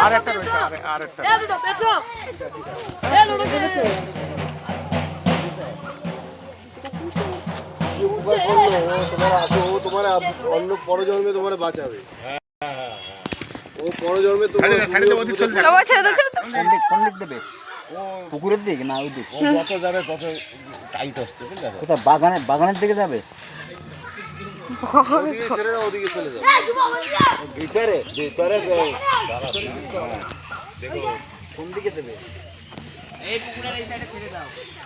আরেকটা রয়েছে আরেকটা কি উপকার করলো ও তোমার আসো ও তোমার অন্য পরজন্মে তোমার বাঁচাবে ও পরজন্মে তোমার ছেড়ে দাও কোন দিক দেবে পুকুরের দিক না ওই দিক ও যত যাবে তত টাইট হচ্ছে বুঝলে কোথায় বাগানের দিকে যাবে ওদিকে ছেড়ে দাও ওদিকে চলে যাও ভিতরে ভিতরে দেখো কোন দিকে দেবে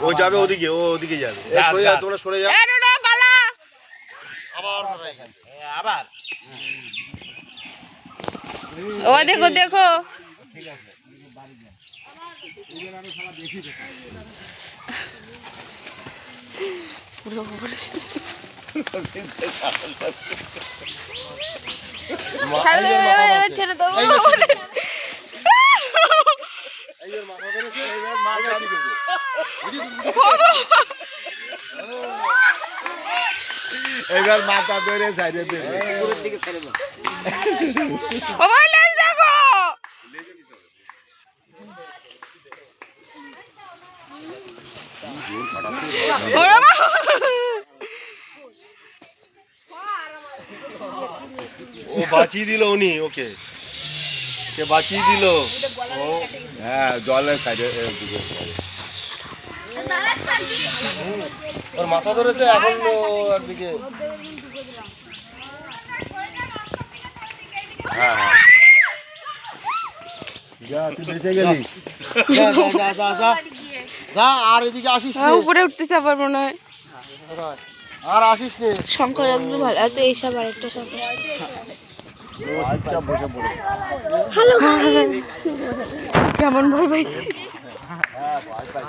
ও যাবে ওদিকে ও ওদিকে যাবে সরে যাও তোমরা সরে যাও আবার ও দেখো দেখো ছেড়ে দেবো এবার মাথা ধরে সাইডে দেবে পুকুরের দিকে ছেড়ে দাও ও ভাই লেজ দেখো ও বাঁচিয়ে দিল উনি ওকে কে বাঁচিয়ে দিল ও হ্যাঁ জলের সাইডে দিকে ওর মাথা ধরেছে এখন একদিকে হ্যাঁ হ্যাঁ যা তুই বেঁচে গেলি যা যা যা যা যা আর এদিকে আসিস না উপরে উঠতেছে আবার মনে হয় আর আসিস নে শঙ্কর একদম ভালো আছে এইসব আরেকটা শঙ্কর আচ্ছা বসে পড়ে কেমন ভয় পাইছিস হ্যাঁ ভয় পাই